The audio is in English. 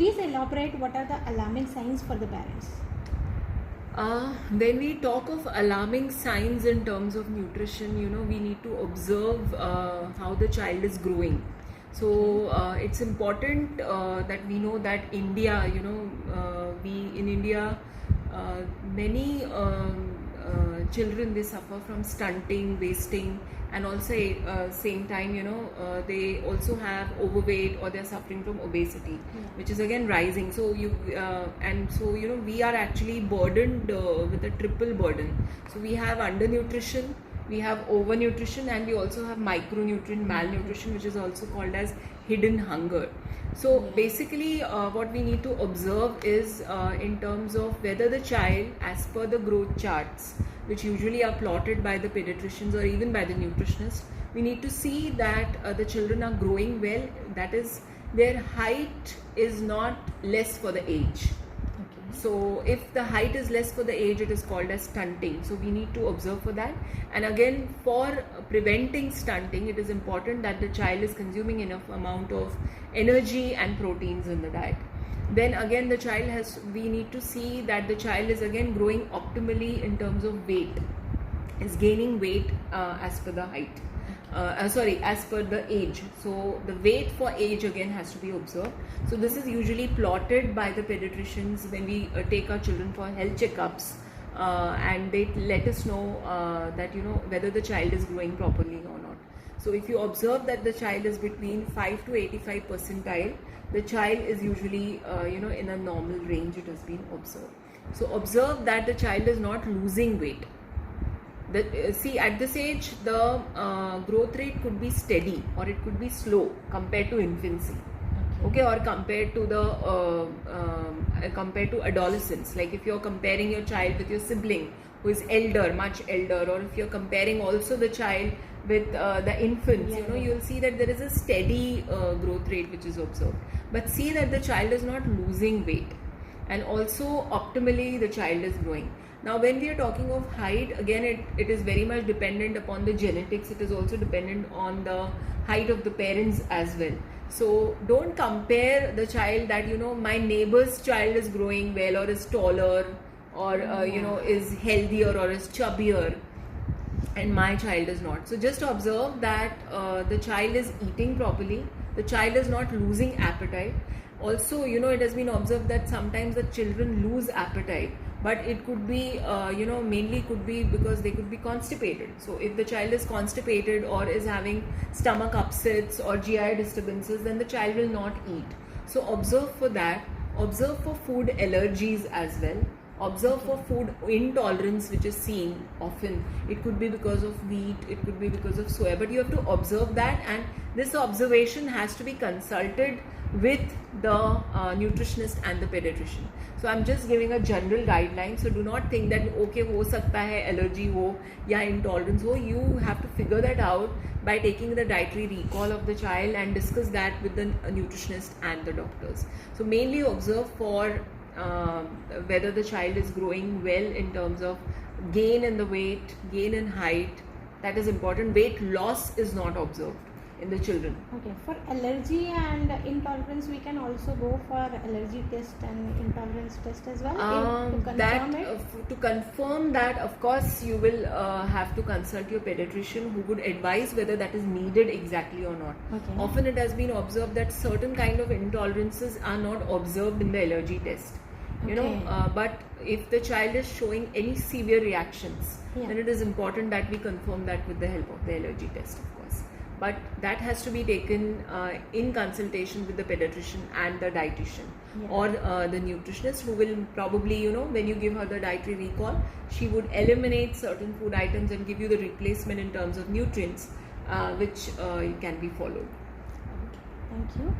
Please elaborate what are the alarming signs for the parents. When we talk of alarming signs in terms of nutrition, we need to observe how the child is growing. So it's important that we know that India, we in India, many children, they suffer from stunting, wasting, and also same time, they also have overweight, or they're suffering from obesity, which is again rising. So we are actually burdened with a triple burden. So we have undernutrition, we have overnutrition, and we also have micronutrient malnutrition, which is also called as hidden hunger. So basically what we need to observe is in terms of whether the child, as per the growth charts, which usually are plotted by the pediatricians or even by the nutritionists, we need to see that the children are growing well, that is, their height is not less for the age. So if the height is less for the age, it is called as stunting. So we need to observe for that. And again, for preventing stunting, it is important that the child is consuming enough amount of energy and proteins in the diet. Then again, we need to see that the child is again growing optimally in terms of weight, is gaining weight as per the height. As per the age. So the weight for age again has to be observed. So this is usually plotted by the pediatricians when we take our children for health checkups, and they let us know that whether the child is growing properly or not. So if you observe that the child is between 5 to 85 percentile, the child is usually in a normal range. It has been observed. So observe that the child is not losing weight. See, at this age, the growth rate could be steady, or it could be slow compared to infancy, okay, or compared to adolescence. Like if you're comparing your child with your sibling who is elder, much elder, or if you're comparing also the child with the infants, you'll see that there is a steady growth rate which is observed. But see that the child is not losing weight, and also optimally the child is growing. Now when we are talking of height, again it is very much dependent upon the genetics. It is also dependent on the height of the parents as well. So don't compare the child that my neighbor's child is growing well, or is taller, or is healthier, or is chubbier, and my child is not. So just observe that the child is eating properly, the child is not losing appetite. Also, it has been observed that sometimes the children lose appetite, but it could be mainly could be because they could be constipated. So if the child is constipated or is having stomach upsets or GI disturbances, then the child will not eat. So observe for that. Observe for food allergies as well. Observe for food intolerance, which is seen often. It could be because of wheat, it could be because of soya, but you have to observe that, and this observation has to be consulted with the nutritionist and the pediatrician. So I'm just giving a general guideline. So do not think that okay, ho sakta hai allergy ho ya intolerance ho. You have to figure that out by taking the dietary recall of the child and discuss that with the nutritionist and the doctors. So mainly observe for whether the child is growing well in terms of gain in the weight, gain in height. That is important. Weight loss is not observed in the children. Okay, for allergy and intolerance, we can also go for allergy test and intolerance test as well. To confirm that, of course, you will have to consult your pediatrician, who would advise whether that is needed exactly or not. Okay. Often it has been observed that certain kind of intolerances are not observed in the allergy test. But if the child is showing any severe reactions, then it is important that we confirm that with the help of the allergy test, of course. But that has to be taken in consultation with the pediatrician and the dietitian, or the nutritionist, who will probably, when you give her the dietary recall, she would eliminate certain food items and give you the replacement in terms of nutrients, which can be followed. Thank you.